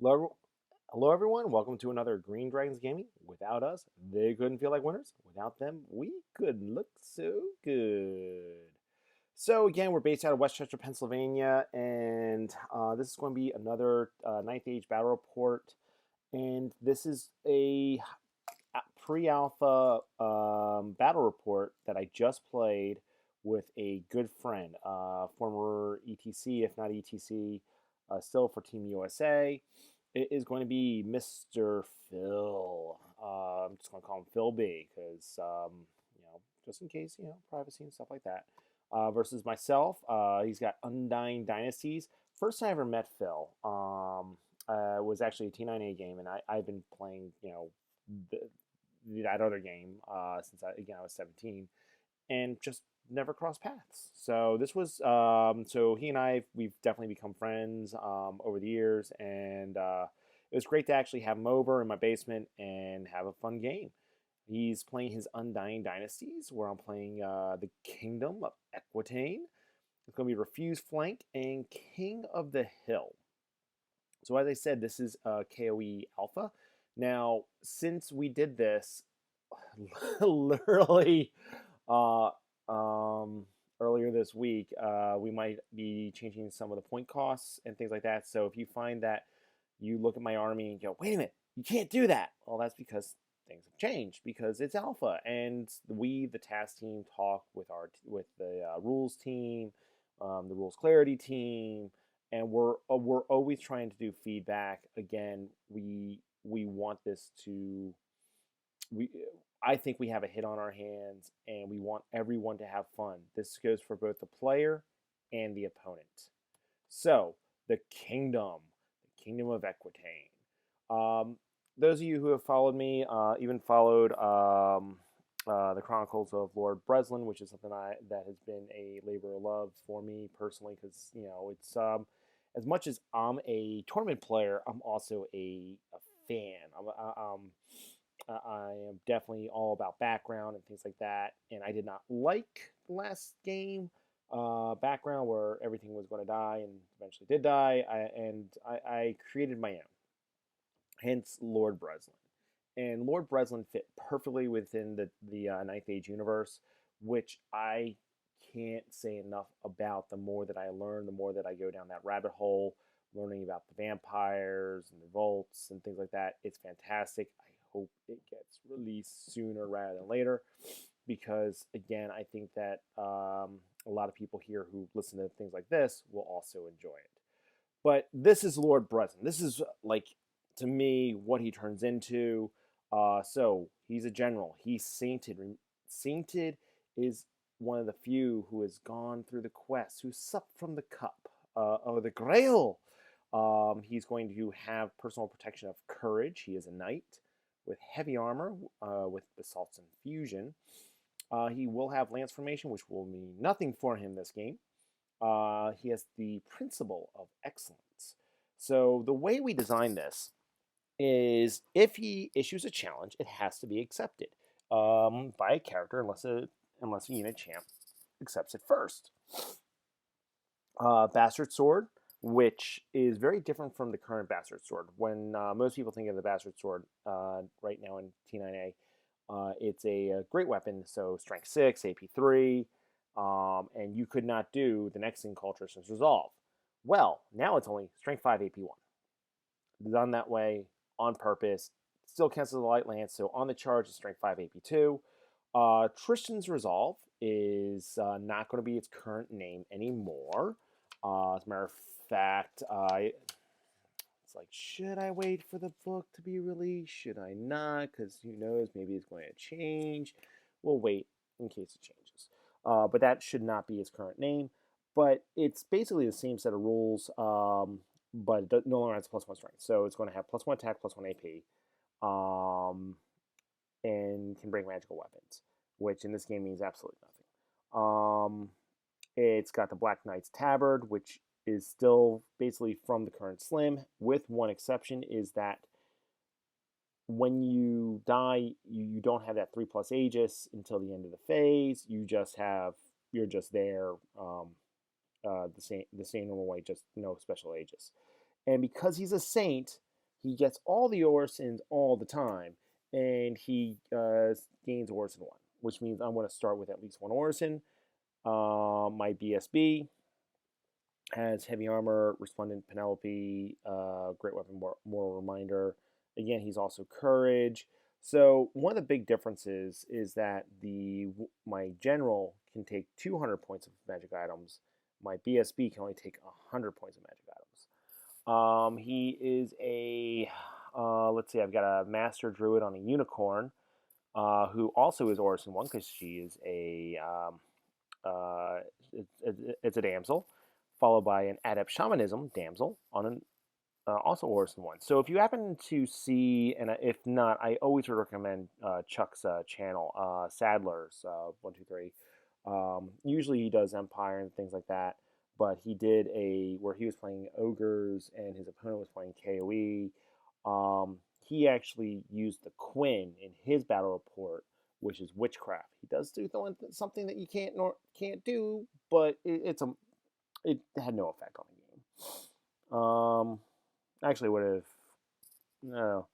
Hello, hello everyone. Welcome to another Green Dragons Gaming. Without us, they couldn't feel like winners. Without them, we couldn't look so good. So again, we're based out of Westchester, Pennsylvania, and this is going to be another Ninth Age Battle Report. And this is a pre-alpha battle report that I just played with a good friend, former ETC, if not ETC, still for Team USA. It is going to be Mr. Phil. I'm just going to call him Phil B because, just in case, privacy and stuff like that. Versus myself. He's got Undying Dynasties. First time I ever met Phil was actually a T9A game, and I've been playing, the, that other game since I was 17, and just never crossed paths. So this was so he and we've definitely become friends over the years, and it was great to actually have him over in my basement and have a fun game. He's playing his Undying Dynasties, where I'm playing the Kingdom of Equataine. It's going to be Refuse Flank and King of the Hill. So as I said, this is KOE Alpha. Now, since we did this literally uh, earlier this week, we might be changing some of the point costs and things like that. So if you find that you look at my army and go, wait a minute, you can't do that. Well, that's because things have changed because it's alpha, and we, the task team, talk with the rules team, the rules clarity team, and we're always trying to do feedback. Again, we want this to we I think we have a hit on our hands, and we want everyone to have fun. This goes for both the player and the opponent. So, the kingdom of Equataine. Those of you who have followed me, even followed the Chronicles of Lord Breslin, which is something that has been a labor of love for me personally, because it's as much as I'm a tournament player, I'm also a fan. I am definitely all about background and things like that. And I did not like the last game background where everything was going to die and eventually did die. I created my own, hence Lord Breslin. And Lord Breslin fit perfectly within the Ninth Age universe, which I can't say enough about. The more that I learn, the more that I go down that rabbit hole, learning about the vampires and the revolts and things like that. It's fantastic. I hope it gets released sooner rather than later, because again, I think that a lot of people here who listen to things like this will also enjoy it. But this is Lord Breslin. This is like, to me, what he turns into. So he's a general. He's sainted. Sainted is one of the few who has gone through the quest, who supped from the cup of the Grail. He's going to have personal protection of courage. He is a knight with heavy armor, with Bassalt's Infusion. He will have lance formation, which will mean nothing for him this game. He has the principle of excellence. So the way we design this is, if he issues a challenge, it has to be accepted by a character, unless a unit champ accepts it first. Bastard Sword, which is very different from the current Bastard Sword. When most people think of the Bastard Sword right now in T9A, it's a great weapon, so Strength 6, AP 3, and you could not do the next thing called Tristan's Resolve. Well, now it's only Strength 5, AP 1. Done that way on purpose. Still counts as a light lance, so on the charge it's Strength 5, AP 2. Tristan's Resolve is not going to be its current name anymore. As a matter of fact, it's like, should I wait for the book to be released? Should I not? Because who knows, maybe it's going to change. We'll wait in case it changes. But that should not be its current name. But it's basically the same set of rules, but it no longer has +1 strength. So it's going to have +1 attack, +1 AP, and can bring magical weapons, which in this game means absolutely nothing. It's got the Black Knight's Tabard, which is still basically from the current Slim, with one exception, is that when you die, you don't have that 3+ Aegis until the end of the phase. You're just there the same normal way, just no special Aegis. And because he's a saint, he gets all the Orisons all the time, and he gains Orison 1, which means I'm going to start with at least one Orison. My BSB has heavy armor, resplendent Penelope, great weapon, moral reminder. Again, he's also courage. So one of the big differences is that my general can take 200 points of magic items. My BSB can only take 100 points of magic items. He is a let's see, I've got a master druid on a unicorn, who also is Orison 1 because she is uh, it's a damsel, followed by an adept shamanism damsel on an also Orison 1. So if you happen to see, and if not, I always would recommend Chuck's channel, Sadler's 123. Usually he does Empire and things like that, but he did where he was playing ogres and his opponent was playing KOE. He actually used the Quinn in his battle report, which is witchcraft. He does do something that you can't do, but it had no effect on the game. Actually would have no,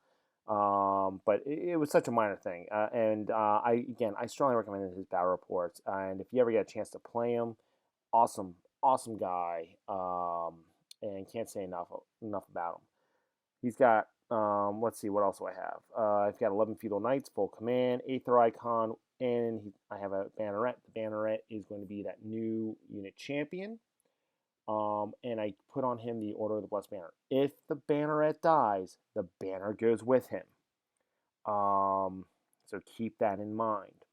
but it was such a minor thing. And I strongly recommend his battle reports. And if you ever get a chance to play him, awesome guy. And can't say enough about him. He's got let's see, what else do I have? I've got 11 feudal knights, full command, Aether icon, and I have a banneret. The banneret is going to be that new unit champion. And I put on him the Order of the Blessed Banner. If the banneret dies, the banner goes with him. So keep that in mind.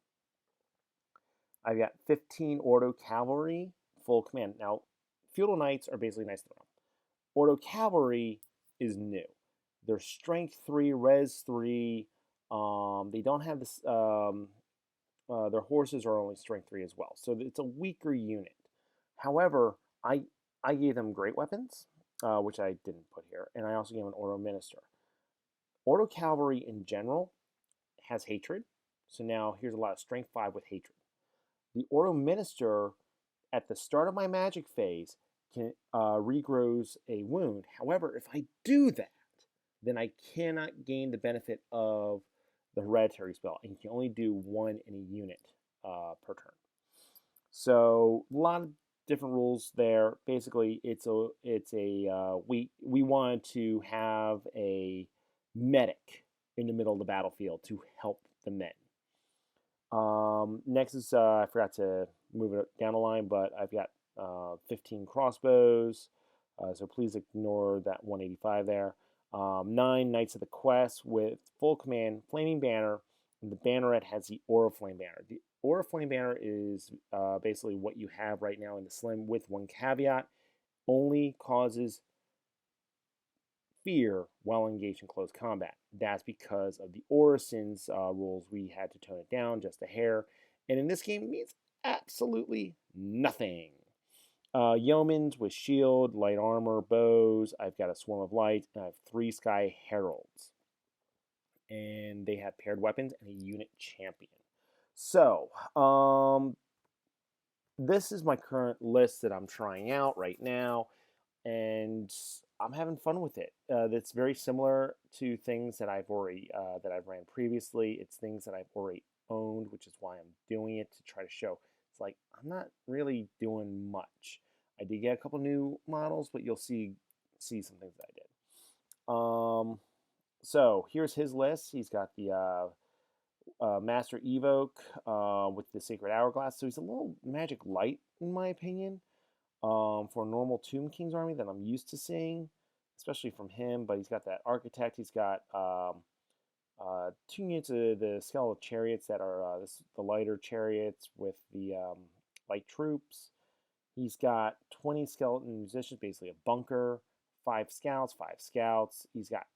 I've got 15 Ordo Cavalry, full command. Now, feudal knights are basically nice to know. Ordo Cavalry is new. They're strength 3, res 3. They don't have this. Their horses are only strength 3 as well, so it's a weaker unit. However, I gave them great weapons, which I didn't put here, and I also gave an Ordo Minister. Ordo Cavalry in general has hatred, so now here's a lot of strength 5 with hatred. The Ordo Minister, at the start of my magic phase, can regrows a wound. However, if I do that, then I cannot gain the benefit of the hereditary spell, and you can only do one in a unit per turn. So a lot of different rules there. Basically, we wanted to have a medic in the middle of the battlefield to help the men. Next is I forgot to move it down the line, but I've got 15 crossbows, so please ignore that 185 there. 9 Knights of the Quest with full command, flaming banner, and the banneret has the Aura Flame Banner. The Aura Flame Banner is basically what you have right now in the Slim, with one caveat: only causes fear while engaged in close combat. That's because of the Orison's rules. We had to tone it down just a hair, and in this game it means absolutely nothing. Yeomans with shield, light armor, bows. I've got a swarm of lights, and I have 3 sky heralds. And they have paired weapons and a unit champion. So, this is my current list that I'm trying out right now, and I'm having fun with it. That's very similar to things that I've ran previously. It's things that I've already owned, which is why I'm doing it, to try to show. It's like I'm not really doing much. I did get a couple new models, but you'll see some things that I did. So here's his list. He's got the Master Evoke with the Sacred Hourglass. So he's a little magic light, in my opinion, for a normal Tomb King's army that I'm used to seeing, especially from him. But he's got that Architect. He's got 2 units of the Skeletal Chariots that are the lighter chariots with the light troops. He's got 20 Skeleton Musicians, basically a bunker, 5 scouts. He's got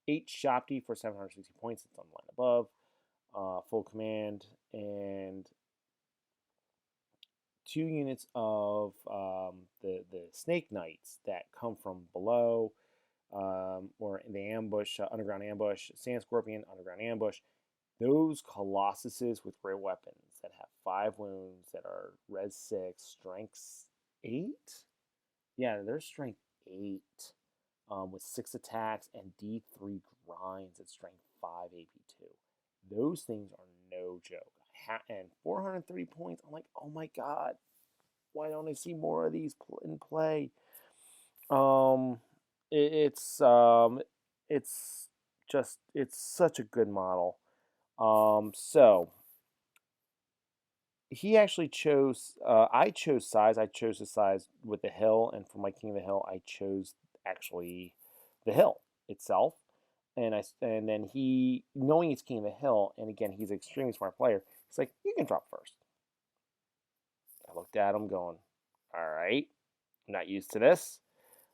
8 Shopti for 760 points. It's on the line above. Full command, and 2 units of the Snake Knights that come from below, or in the ambush, underground ambush, Sand Scorpion, underground ambush. Those Colossuses with great weapons that have 5 wounds that are res 6, strength 8. Yeah, they're strength 8. with 6 attacks and D3 grinds at strength 5 AP2. Those things are no joke. And 430 points. I'm like, oh my god, why don't I see more of these in play? Um, it, it's um, it's such a good model. So he actually chose. I chose size. I chose the size with the hill, and for my King of the Hill, I chose actually the hill itself. And then he, knowing he's King of the Hill, and again he's an extremely smart player. He's like, you can drop first. I looked at him, going, all right, I'm not used to this.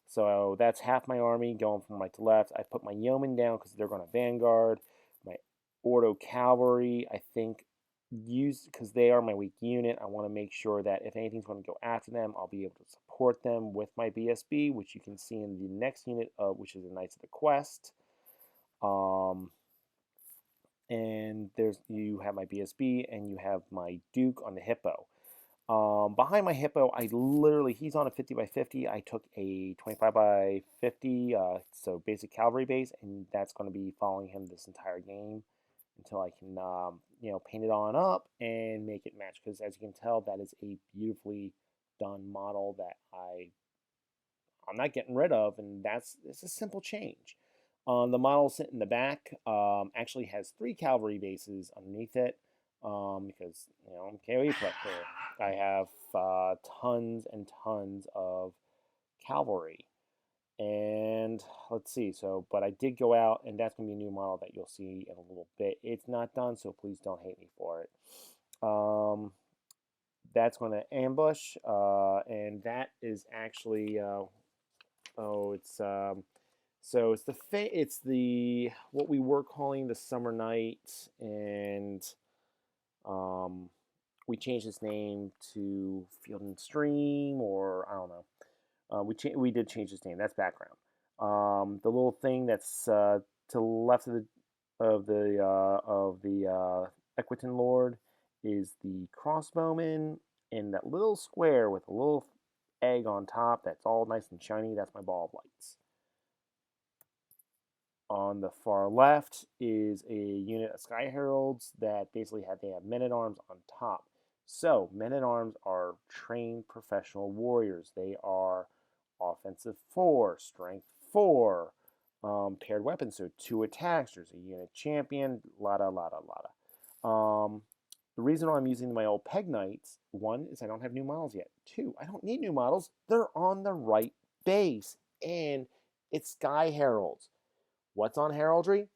So that's half my army going from right to left. I put my yeomen down because they're going to vanguard. My Ordo cavalry, I think, use because they are my weak unit. I want to make sure that if anything's going to go after them, I'll be able to support them with my BSB, which you can see in the next unit, which is the Knights of the Quest. And you have my BSB and you have my Duke on the Hippo. Behind my Hippo, he's on a 50 by 50. I took a 25 by 50, so basic cavalry base, and that's going to be following him this entire game until I can, paint it on up and make it match. Because as you can tell, that is a beautifully done model that I'm not getting rid of, and it's a simple change. The model sitting in the back actually has 3 cavalry bases underneath it because, I'm KOE player. I have tons and tons of cavalry. And let's see, but I did go out, and that's going to be a new model that you'll see in a little bit. It's not done, so please don't hate me for it. That's going to ambush, and that is actually, it's the what we were calling the Summer Night, and we changed its name to Field and Stream, or I don't know. We did change its name. That's background. The little thing that's to the left of the Equataine Lord is the crossbowman, and that little square with a little egg on top that's all nice and shiny. That's my ball of lights. On the far left is a unit of Sky Heralds that basically they have men-at-arms on top. So men-at-arms are trained professional warriors. They are offensive 4, strength 4, paired weapons, so 2 attacks. There's a unit champion, lotta. The reason why I'm using my old Peg Knights, 1, is I don't have new models yet. 2, I don't need new models. They're on the right base, and it's Sky Heralds. What's on heraldry?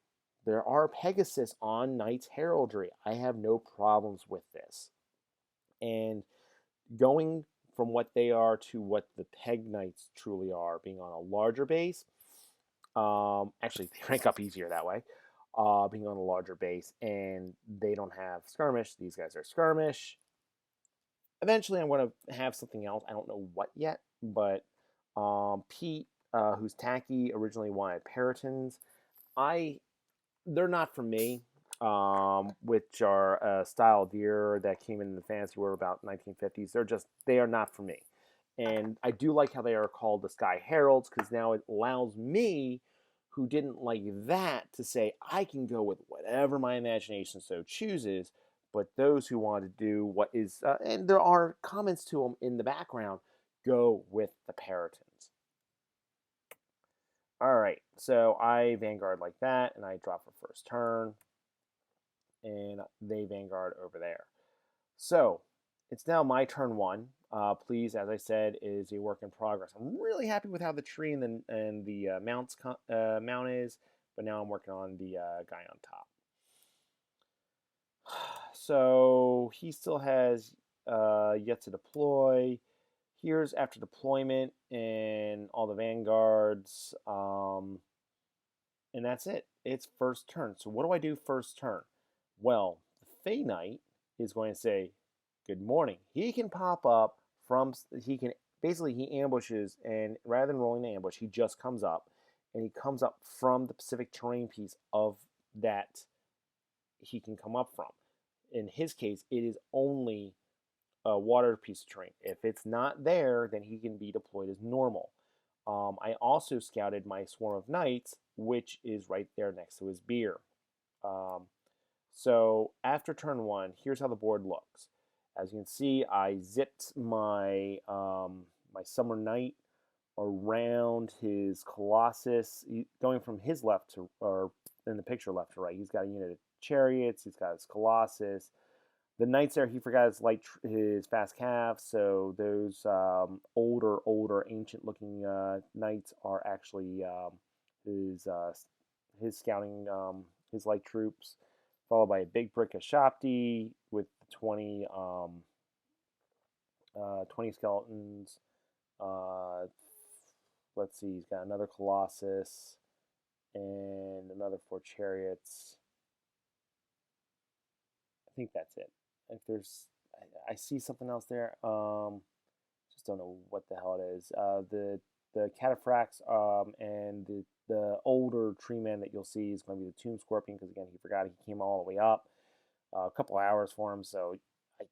There are Pegasus on Knight's heraldry. I have no problems with this. And going from what they are to what the Peg Knights truly are, being on a larger base, actually they rank up easier that way, being on a larger base, and they don't have skirmish. These guys are skirmish. Eventually I'm going to have something else. I don't know what yet, but Pete, who's tacky, originally wanted Peritons. They're not for me, which are a style deer that came in the fantasy world about 1950s. They are not for me. And I do like how they are called the Sky Heralds, because now it allows me, who didn't like that, to say I can go with whatever my imagination so chooses. But those who want to do what is, and there are comments to them in the background, go with the Peritons. All right, so I Vanguard like that, and I drop for first turn, and they Vanguard over there. So it's now my turn 1. Please, as I said, is a work in progress. I'm really happy with how the tree and the mount is, but now I'm working on the guy on top. So he still has yet to deploy. Here's after deployment and all the vanguards, and that's it. It's first turn. So what do I do first turn? Well, the Fey Knight is going to say, good morning. He can pop up he ambushes, and rather than rolling the ambush, he just comes up, and he comes up from the Pacific terrain piece of that he can come up from. In his case, it is only a water piece of terrain. If it's not there, then he can be deployed as normal. I also scouted my swarm of knights, which is right there next to his beer. Um, so after turn 1, here's how the board looks. As you can see, I zipped my my summer knight around his Colossus, going from his left to, or in the picture left to right. He's got a unit of chariots. He's got his Colossus. The knights there, he forgot his fast calf. So those older, ancient-looking knights are actually his uh, his scouting, his light troops, followed by a big brick of Shopti with 20 skeletons. Uh, let's see, he's got another Colossus and another 4 chariots. I think that's it. If there's, I see something else there. Just don't know what the hell it is. The cataphracts and the older tree man that you'll see is going to be the tomb scorpion, because again he forgot he came all the way up. A couple hours for him, so I,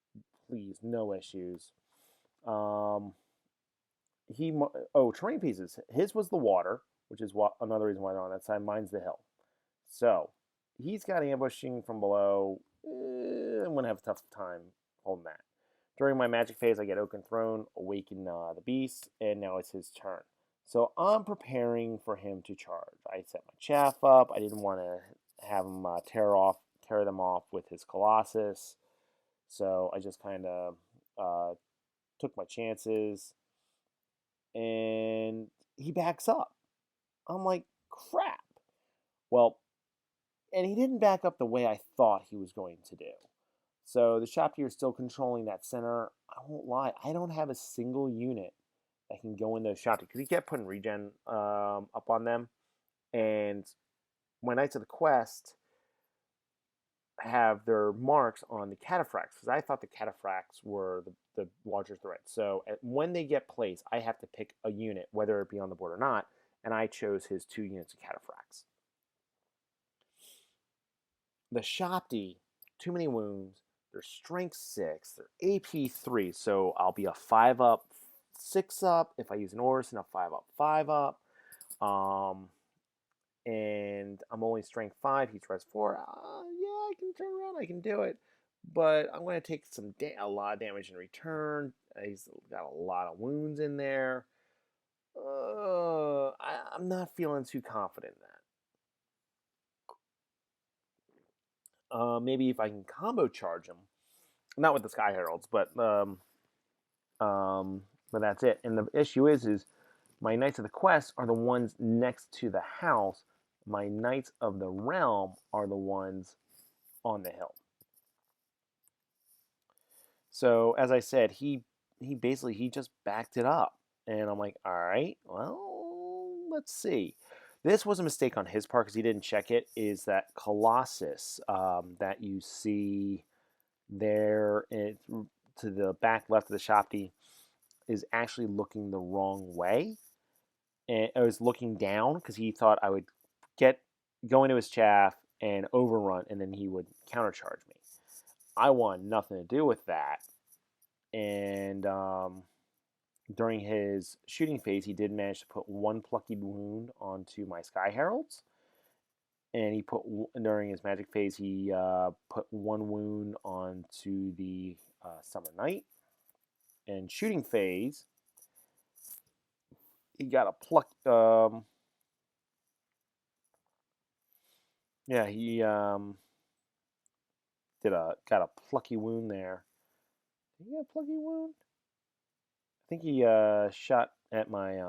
please, no issues. Um, terrain pieces. His was the water, which is what another reason why they're on that side. Mine's the hill. So he's got ambushing from below. I'm gonna have a tough time holding that. During my magic phase, I get Oaken Throne, awaken the beast, and now it's his turn. So I'm preparing for him to charge. I set my chaff up. I didn't want to have him tear them off with his Colossus. So I just kind of took my chances, and he backs up. I'm like, crap. Well, and he didn't back up the way I thought he was going to do. So the Shopkeeper is still controlling that center. I won't lie, I don't have a single unit that can go in those Shopkeeper, because he kept putting regen up on them. And my Knights of the Quest have their marks on the cataphracts, because I thought the cataphracts were the larger threat. So when they get placed, I have to pick a unit, whether it be on the board or not, and I chose his 2 units of cataphracts. The Shopti, too many wounds. They're strength 6. They're AP 3. So I'll be a 5 up, 6 up. If I use an Orison, a 5 up, 5 up. And I'm only strength 5. He's res 4. Yeah, I can turn around. I can do it. But I'm going to take a lot of damage in return. He's got a lot of wounds in there. I'm not feeling too confident in that. Maybe if I can combo charge him, not with the Sky Heralds, but that's it. And the issue is my Knights of the Quest are the ones next to the house. My Knights of the Realm are the ones on the hill. So as I said, he just backed it up, and I'm like, all right, well, let's see. This was a mistake on his part because he didn't check it. Is that Colossus that you see there to the back left of the Shopti is actually looking the wrong way. And I was looking down because he thought I would go into his chaff and overrun, and then he would countercharge me. I want nothing to do with that. And during his shooting phase, he did manage to put 1 plucky wound onto my Sky Heralds. And he put, during his magic phase, he put 1 wound onto the Summer Knight. And shooting phase, he got a pluck. Yeah, he got a plucky wound there. Did he get a plucky wound? I think he shot at my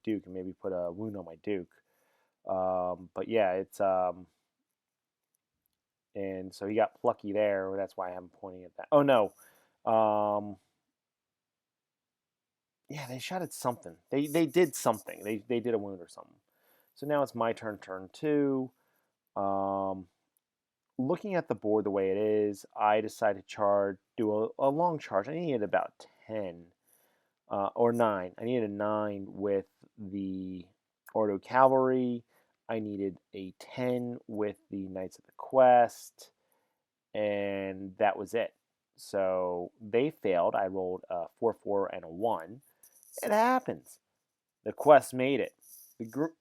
Duke and maybe put a wound on my Duke. But yeah, it's and so he got plucky there. That's why I'm pointing at that. Oh no, yeah, they shot at something. They did something. They did a wound or something. So now it's my turn. Turn 2. Looking at the board the way it is, I decided to do a long charge. I needed about 10 or 9. I needed a 9 with the Ordo Cavalry. I needed a 10 with the Knights of the Quest, and that was it. So they failed. I rolled a 4-4 and a 1. It happens. The quest made it.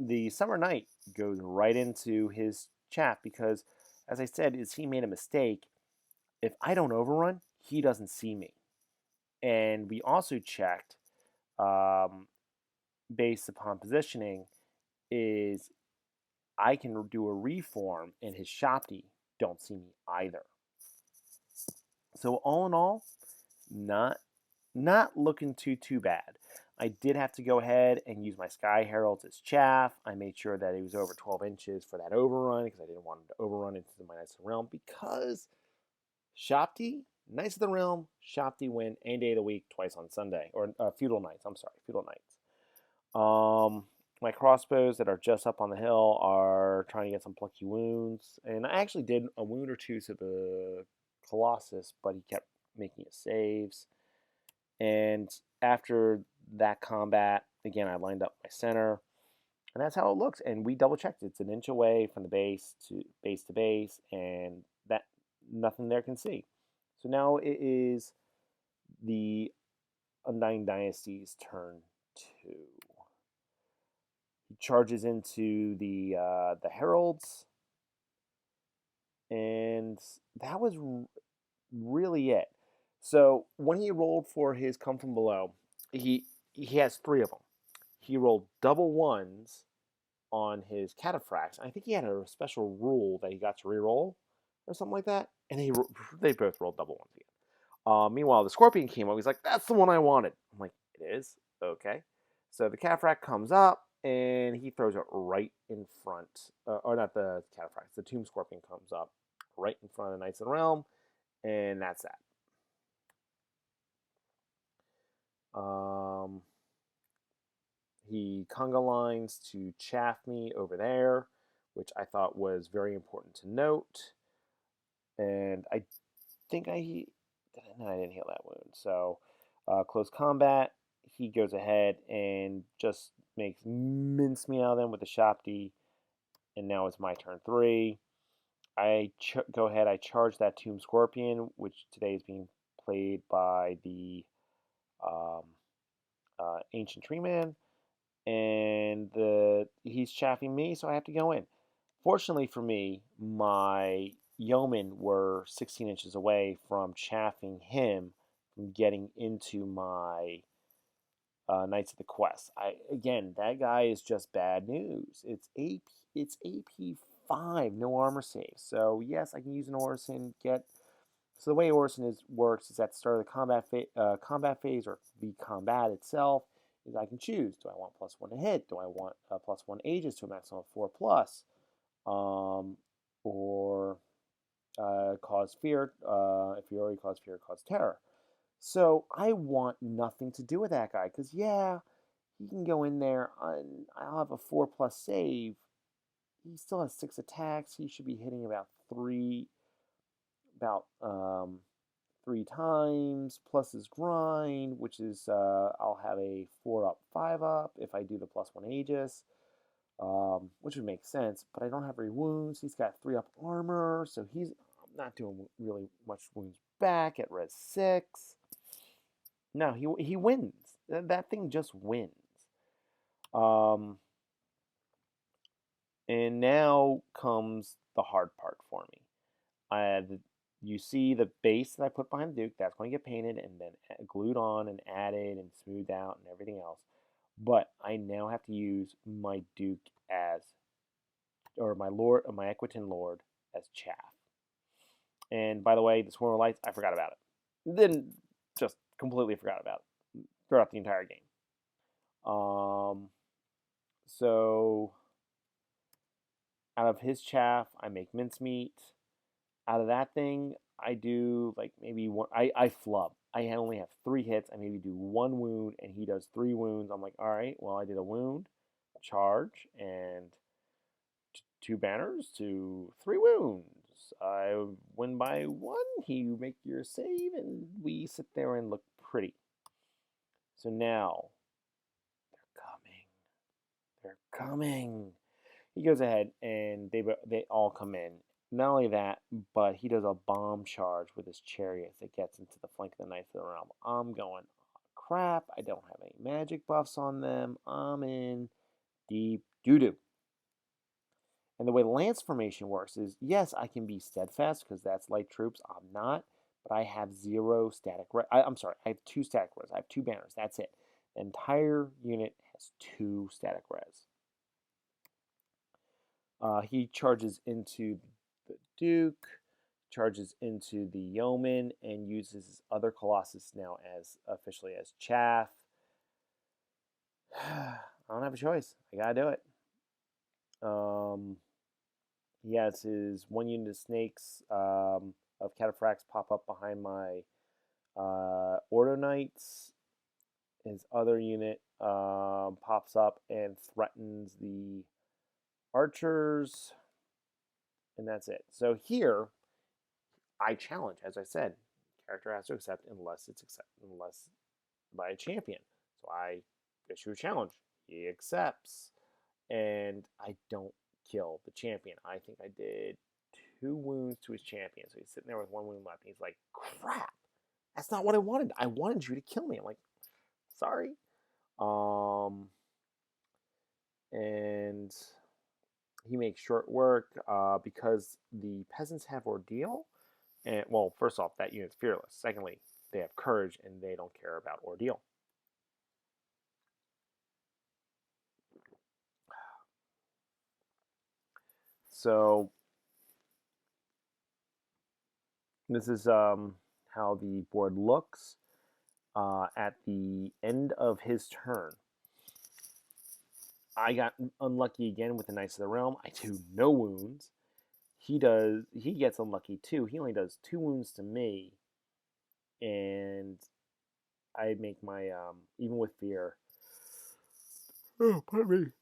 The Summer Knight goes right into his chaff because, as I said, is he made a mistake. If I don't overrun, he doesn't see me. And we also checked, um, based upon positioning, is I can do a reform and his Shopti don't see me either. So all in all, not not looking too bad. I did have to go ahead and use my Sky Heralds as chaff. I made sure that it was over 12 inches for that overrun because I didn't want him to overrun into my Knights of the Realm because Shopti, Knights of the Realm, Shopti win any day of the week, twice on Sunday. Or Feudal Knights, I'm sorry, Feudal Knights. My crossbows that are just up on the hill are trying to get some plucky wounds. And I actually did a wound or two to the Colossus, but he kept making his saves. And after that combat, again, I lined up my center. And that's how it looks. And we double checked. It's an inch away from the base to base, and that nothing there can see. So now it is the Undying Dynasties turn 2. He charges into the Heralds, and that was really it. So when he rolled for his Come From Below, he has 3 of them. He rolled double ones on his Cataphracts. I think he had a special rule that he got to reroll or something like that, and they both rolled double ones again. Meanwhile, the Scorpion came up. He's like, "That's the one I wanted." I'm like, "It is? Okay." So the Cataphract comes up, and he throws it right in front. Or not the Cataphract. The Tomb Scorpion comes up right in front of the Knights of the Realm, and that's that. He conga lines to chaff me over there, which I thought was very important to note. And I think I didn't heal that wound. So close combat, he goes ahead and just makes mincemeat out of them with the Shopti. And now it's my turn 3. I go ahead, I charge that Tomb Scorpion, which today is being played by the um, Ancient Tree Man. And he's chaffing me, so I have to go in. Fortunately for me, my yeomen were 16 inches away from chaffing him from getting into my Knights of the Quest. Again, that guy is just bad news. It's AP 5, no armor save. So yes, I can use an Orison. So the way Orison works is at the start of the combat phase or the combat itself. Is I can choose. Do I want +1 to hit? Do I want +1 Aegis to a maximum of 4+? Or cause fear. If you already cause fear, cause terror. So I want nothing to do with that guy because yeah, he can go in there and I'll have a 4+ save. He still has 6 attacks. He should be hitting about about 3 times plus his grind, which is I'll have a 4-up, 5-up if I do the +1 Aegis, which would make sense. But I don't have any wounds. He's got 3-up armor, so he's not doing really much wounds back at res 6. No, he wins. That thing just wins. Um, and now comes the hard part for me. You see the base that I put behind the Duke, that's going to get painted and then glued on and added and smoothed out and everything else. But I now have to use my Duke or my Equataine Lord as chaff. And by the way, the Swarm of Lights, I forgot about it. Then just completely forgot about it throughout the entire game. So out of his chaff, I make mincemeat. Out of that thing, I do like maybe one. I flub. I only have 3 hits. I maybe do 1 wound, and he does 3 wounds. I'm like, all right, well, I did a wound, a charge, and 2 banners to 3 wounds. I win by 1. You make your save, and we sit there and look pretty. So now they're coming. He goes ahead, and they all come in. Not only that, but he does a bomb charge with his chariot that gets into the flank of the Knights of the Realm. I'm going crap. I don't have any magic buffs on them. I'm in deep doo-doo. And the way lance formation works is, yes, I can be steadfast because that's light troops. I'm not, but I have 0 static res. I'm sorry, I have 2 static res. I have 2 banners. That's it. The entire unit has 2 static res. He charges into the Duke, charges into the Yeoman, and uses his other Colossus now as officially as Chaff. I don't have a choice. I gotta do it. He has his 1 unit of snakes of Cataphracts pop up behind my Ordo Knights. His other unit pops up and threatens the archers, and that's it. So here, I challenge, as I said, character has to accept unless by a champion. So I issue a challenge. He accepts, and I don't kill the champion. I think I did 2 wounds to his champion. So he's sitting there with 1 wound left. And he's like, crap, that's not what I wanted. I wanted you to kill me. I'm like, sorry. And he makes short work because the peasants have ordeal. And well, first off, that unit's fearless. Secondly, they have courage and they don't care about ordeal. So this is how the board looks at the end of his turn. I got unlucky again with the Knights of the Realm. I do no wounds. He gets unlucky too. He only does 2 wounds to me. And I make my even with fear. Oh, pardon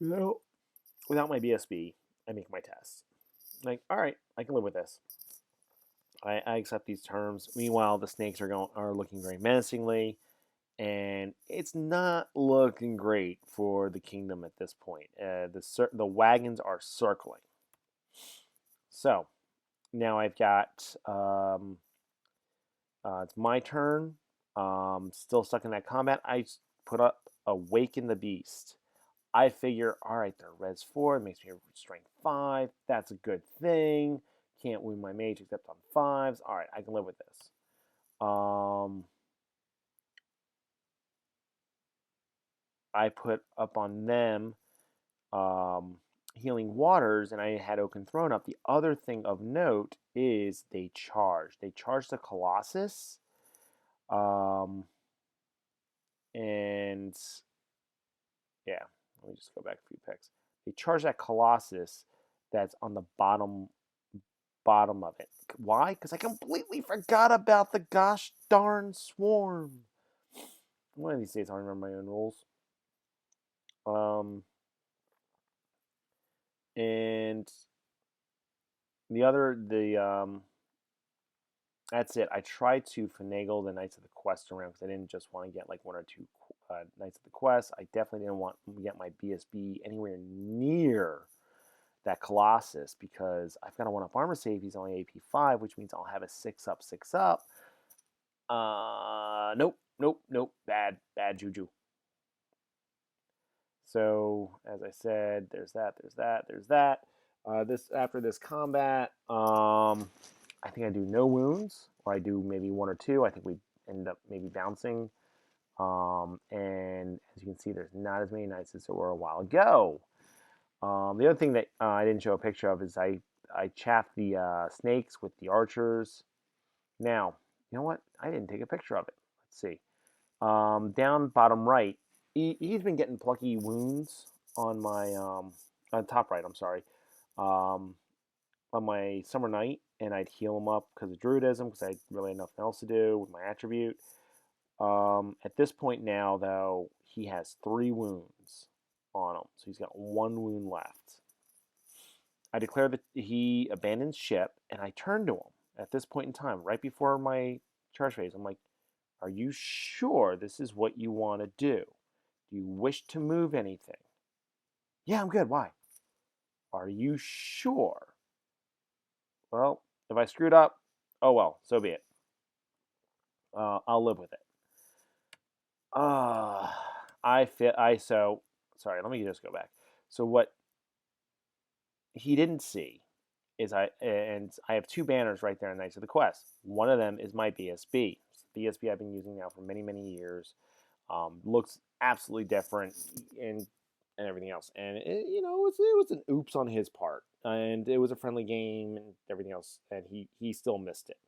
me. Without my BSB, I make my test. Like, all right, I can live with this. I accept these terms. Meanwhile, the snakes are looking very menacingly, and it's not looking great for the kingdom at this point. The wagons are circling. So now I've got it's my turn. Still stuck in that combat. I put up Awaken the Beast. I figure, all right, they're res 4. It makes me strength 5. That's a good thing. Can't wound my mage except on 5s. All right, I can live with this. I put up on them Healing Waters, and I had Oaken Throne up. The other thing of note is they charge. They charge the Colossus. And yeah, let me just go back a few picks. They charge that Colossus that's on the bottom of it. Why? Because I completely forgot about the gosh darn swarm. One of these days I'll remember my own rules. And that's it. I tried to finagle the Knights of the Quest around because I didn't just want to get like 1 or 2 Knights of the Quest. I definitely didn't want to get my BSB anywhere near that Colossus because I've got a 1-up armor save. He's only AP 5, which means I'll have a 6-up, 6-up. Nope. Bad juju. So as I said, there's that. After this combat, I think I do no wounds, or I do maybe 1 or 2. I think we end up maybe bouncing. And as you can see, there's not as many knights as there were a while ago. The other thing that I didn't show a picture of is I chaffed the snakes with the archers. Now, you know what? I didn't take a picture of it. Let's see. Down bottom right, he's been getting plucky wounds on my top right. I'm sorry. On my Summer Knight, and I'd heal him up because of Druidism, because I really had nothing else to do with my attribute. At this point now, though, he has 3 wounds on him, so he's got 1 wound left. I declare that he abandons ship, and I turn to him at this point in time, right before my charge phase. I'm like, are you sure this is what you want to do? Do you wish to move anything? Yeah, I'm good. Why? Are you sure? Well, if I screwed up, oh well, so be it. I'll live with it. Uh, I fit. I so sorry. Let me just go back. So what he didn't see is I have two banners right there in Knights of the Quest. One of them is my BSB. BSB I've been using now for many years. Looks absolutely different and everything else. And it was an oops on his part, and it was a friendly game and everything else, and he still missed it.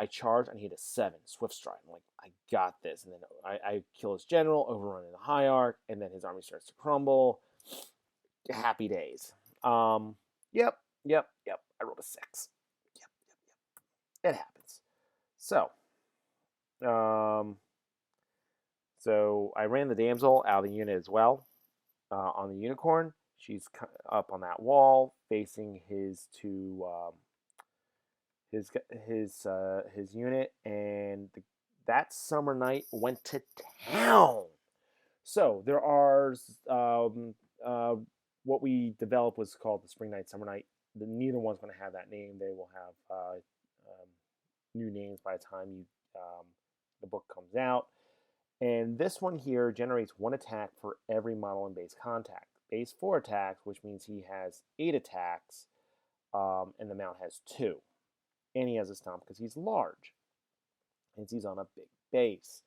I charge and he hit a 7 Swift Stride. I'm like, I got this. And then I kill his general, overrun in the high arc, and then his army starts to crumble. Happy days. Um, yep, yep. I rolled a 6. Yep, it happens. So, um, so I ran the damsel out of the unit as well on the unicorn. She's up on that wall, facing his two his his unit, and that summer night went to town. So there are uh, what we developed was called the Spring Night, Summer Night. Neither one's going to have that name. They will have new names by the time the book comes out. And this one here generates one attack for every model in base contact. Base 4 attacks, which means he has 8 attacks, and the mount has 2. And he has a stomp because he's large, and he's on a big base.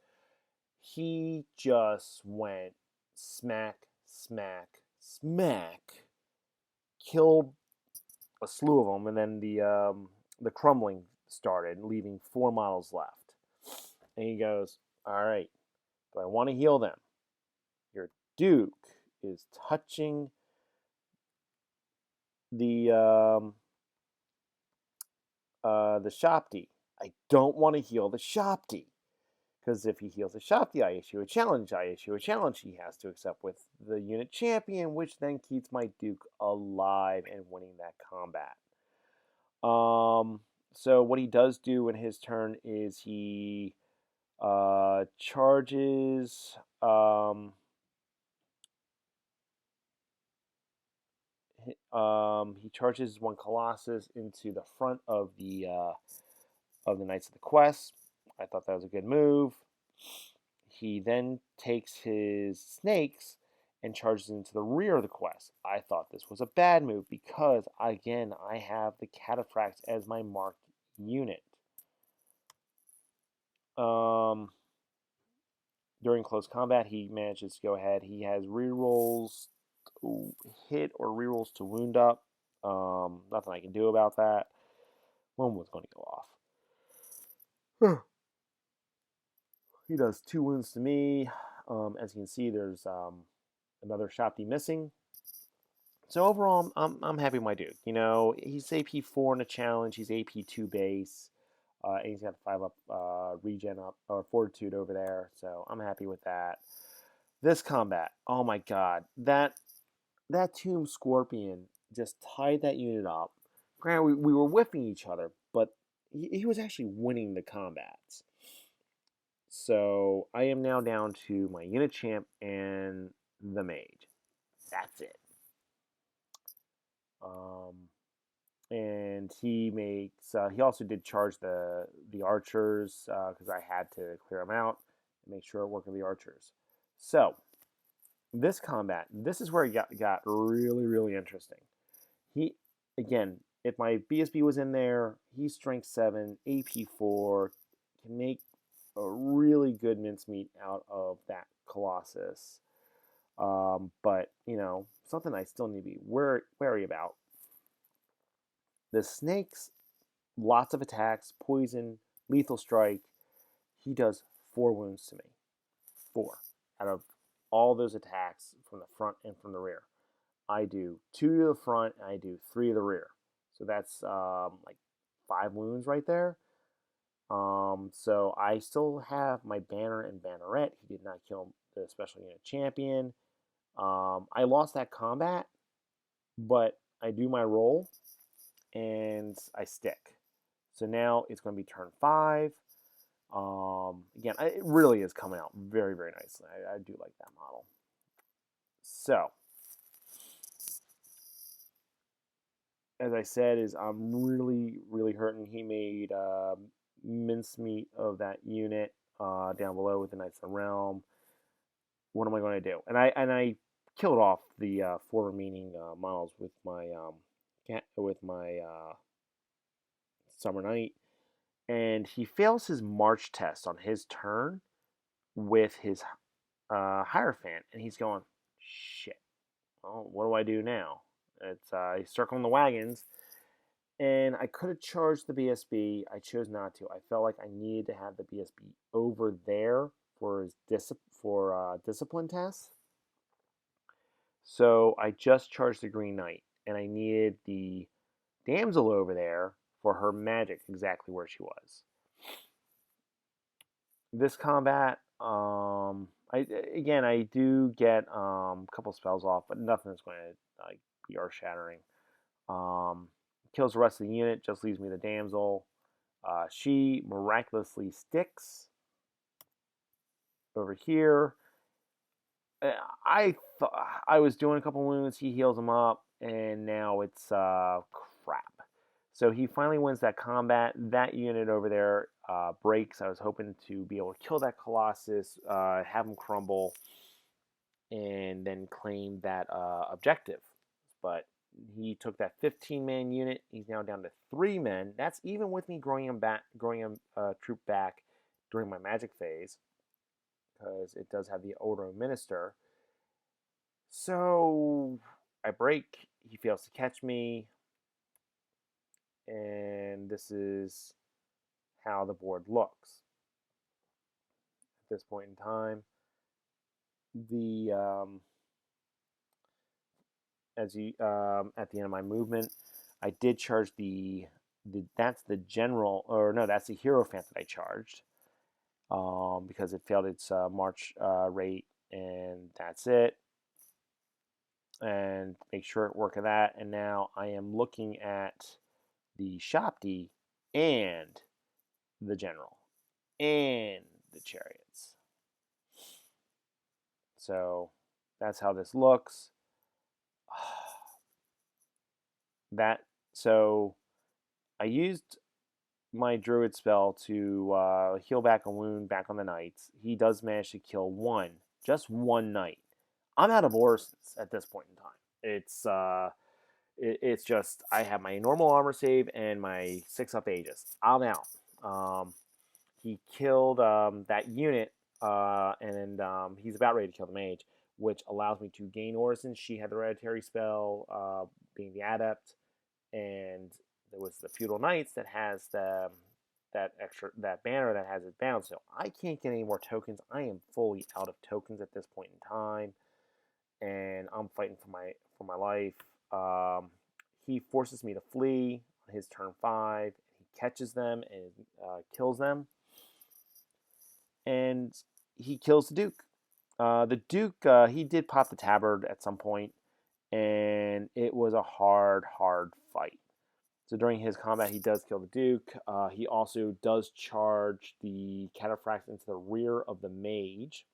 He just went smack, smack, smack, killed a slew of them, and then the crumbling started, leaving 4 models left. And he goes, "All right, do I want to heal them? Your Duke is touching the Shopti. I don't want to heal the Shopti." Because if he heals a Shopti, I issue a challenge. I issue a challenge he has to accept with the unit champion, which then keeps my Duke alive and winning that combat. So what he does do in his turn is he charges. He charges one Colossus into the front of the Knights of the Quest. I thought that was a good move. He then takes his snakes and charges into the rear of the quest. I thought this was a bad move because, again, I have the Cataphracts as my marked unit. During close combat, he manages to go ahead. He has rerolls to hit or rerolls to wound up. Nothing I can do about that. One was going to go off. He does 2 wounds to me. As you can see, there's another Shopti missing. So overall, I'm happy with my Duke. He's AP 4 in a challenge. He's AP 2 base. And he's got 5 up regen up or fortitude over there. So I'm happy with that. This combat, oh my god, that Tomb Scorpion just tied that unit up. Granted, we were whiffing each other, but he was actually winning the combats. So I am now down to my unit champ and the mage. That's it. And he also did charge the archers because I had to clear them out and make sure it worked with the archers. So this combat, this is where it got really interesting. He again, if my BSB was in there, he's strength 7, AP 4, can make a really good mincemeat out of that Colossus. But something I still need to be wary about. The snakes, lots of attacks, poison, lethal strike. He does 4 wounds to me. 4 out of all those attacks from the front and from the rear. I do 2 to the front and I do 3 to the rear. So that's like 5 wounds right there. So I still have my banner and banneret. He did not kill the special unit champion. I lost that combat, but I do my roll and I stick. So now it's going to be turn 5. Again, it really is coming out very nicely. I do like that model. So, as I said, I'm really hurting. He made mincemeat of that unit. down below with the Knights of the Realm. What am I going to do? And I killed off the 4 remaining models with my Summer Knight, and he fails his March test on his turn with his Hierophant, and he's going, shit. Well, what do I do now? It's he's circling the wagons, and I could have charged the BSB. I chose not to. I felt like I needed to have the BSB over there for his discipline test. So I just charged the Green Knight, and I needed the damsel over there for her magic exactly where she was. This combat, I do get a couple spells off, but nothing that's going to be earth shattering. Kills the rest of the unit, just leaves me the damsel. She miraculously sticks over here. I thought I was doing a couple wounds. He heals him up, and now it's crap. So he finally wins that combat. That unit over there breaks. I was hoping to be able to kill that Colossus, have him crumble, and then claim that objective. But he took that 15-man unit. He's now down to 3 men. That's even with me growing him troop back during my magic phase, because it does have the Older Minister. So I break. He fails to catch me. And this is how the board looks at this point in time. The at the end of my movement, I did charge that's the general, or no, that's the Hierophant that I charged, because it failed its march rate, and that's it. And make short work of that. And now I am looking at the Shopti and the general and the chariots. So that's how this looks. So I used my druid spell to heal back a wound back on the knights. He does manage to kill just one knight. I'm out of Orisons at this point in time. It's just I have my normal armor save and my 6-up Aegis. I'm out. He killed that unit, and he's about ready to kill the mage, which allows me to gain Orisons. She had the hereditary spell, being the adept, and there was the feudal knights that has that banner that has it bound. So I can't get any more tokens. I am fully out of tokens at this point in time, and I'm fighting for my life. He forces me to flee on his turn 5. He catches them and kills them, and he kills the Duke. The Duke, he did pop the tabard at some point, and it was a hard fight. So during his combat, he does kill the Duke. He also does charge the Cataphract into the rear of the mage,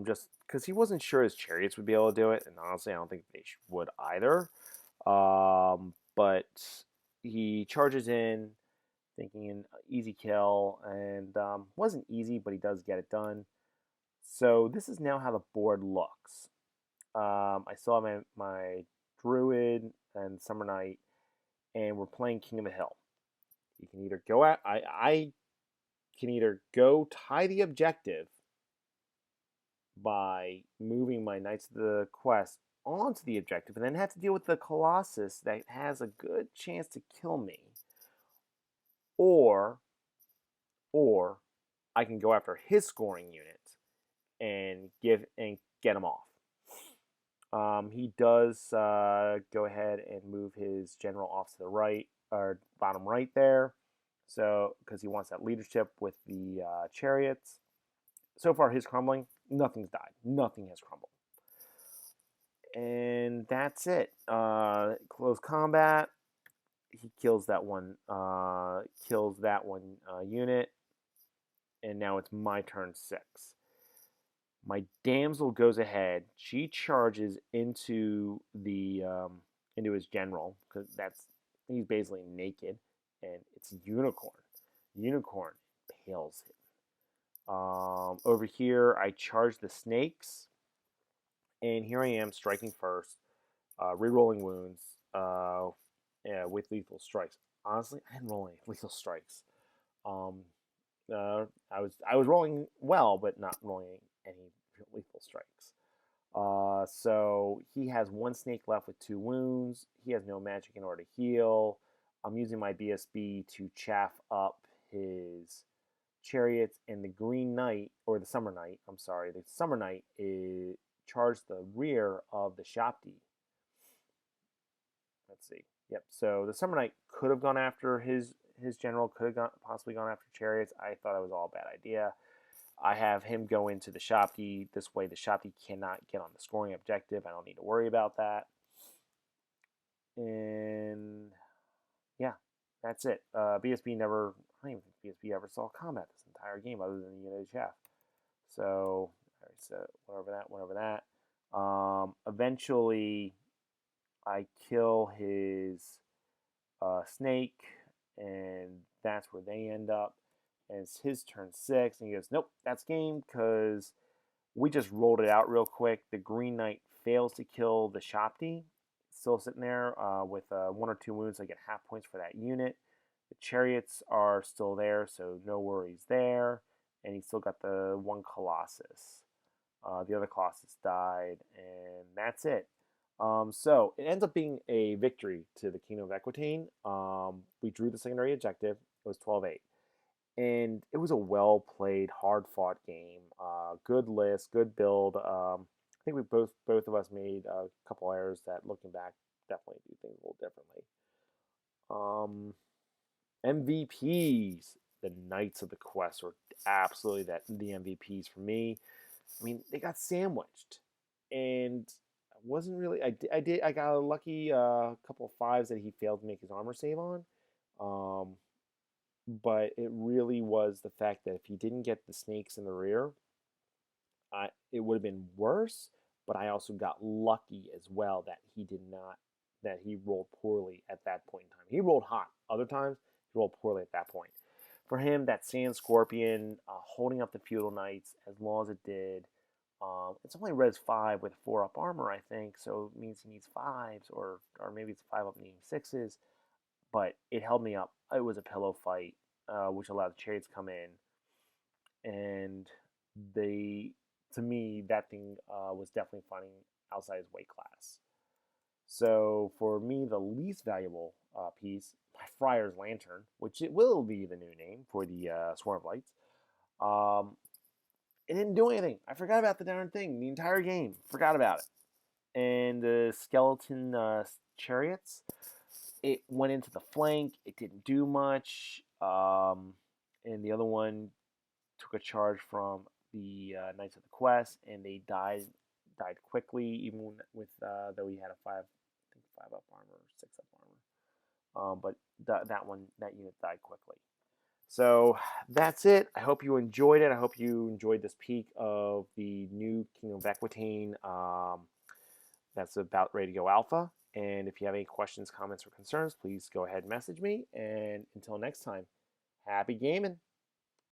just because he wasn't sure his chariots would be able to do it, and honestly, I don't think they would either. But he charges in, thinking an easy kill, and wasn't easy, but he does get it done. So this is now how the board looks. I still have my Druid and Summer Knight, and we're playing King of the Hill. You can either go at I can either go tie the objective by moving my Knights of the Quest onto the objective, and then have to deal with the Colossus that has a good chance to kill me, or I can go after his scoring unit and get him off. He does go ahead and move his general off to the right, or bottom right there, so because he wants that leadership with the chariots. So far, his crumbling, nothing's died. Nothing has crumbled. And that's it. Close combat. He kills that one unit, and now it's my turn 6. My damsel goes ahead. She charges into into his general, because he's basically naked, and it's Unicorn. Unicorn tails hitting. Over here, I charge the snakes, and here I am striking first, rerolling wounds, yeah, with lethal strikes. Honestly, I didn't roll any lethal strikes. Um, I was rolling well, but not rolling any lethal strikes. So he has one snake left with 2 wounds. He has no magic in order to heal. I'm using my BSB to chaff up his chariots, and the Green Knight, or the Summer Knight, I'm sorry, the Summer Knight is charged the rear of the Shopti. Let's see. Yep. So the Summer Knight could have gone after his general, could have possibly gone after chariots. I thought it was all a bad idea. I have him go into the Shopti. This way, the Shopti cannot get on the scoring objective. I don't need to worry about that. And yeah, that's it. BSB never, I don't even think BSB ever saw combat this entire game other than the United Chaff. So, all right, so went over that. Eventually, I kill his snake, and that's where they end up. And it's his turn 6, and he goes, nope, that's game, because we just rolled it out real quick. The Green Knight fails to kill the Shopti, still sitting there with 1 or 2 wounds. I get half points for that unit. The chariots are still there, so no worries there. And he still got the 1 Colossus. The other Colossus died, and that's it. So it ends up being a victory to the Kingdom of Equataine. We drew the secondary objective. It was 12-8. And it was a well-played, hard-fought game. Good list, good build. I think we both of us made a couple errors that, looking back, definitely do things a little differently. MVPs. The Knights of the Quest were absolutely the MVPs for me. I mean, they got sandwiched, and I wasn't really. I got a lucky couple of 5s that he failed to make his armor save on. But it really was the fact that if he didn't get the snakes in the rear, it would have been worse. But I also got lucky as well that he rolled poorly at that point in time. He rolled hot. Other times, he rolled poorly at that point. For him, that Sand Scorpion holding up the Feudal Knights as long as it did. It's only res 5 with 4 up armor, I think, so it means he needs 5s, or maybe it's 5 up needing 6s. But it held me up. It was a pillow fight, which allowed the chariots to come in, and to me, that thing was definitely fighting outside his weight class. So for me, the least valuable piece, my Friar's Lantern, which it will be the new name for the Swarm of Lights, it didn't do anything. I forgot about the darn thing the entire game. Forgot about it. And the skeleton chariots, it went into the flank. It didn't do much. And the other one took a charge from the Knights of the Quest, and they died quickly, even with though he had a 5 up armor, 6 up armor. But that unit died quickly. So that's it. I hope you enjoyed it. I hope you enjoyed this peek of the new Kingdom of Equataine. That's about ready to go alpha. And if you have any questions, comments, or concerns, please go ahead and message me. And until next time, happy gaming.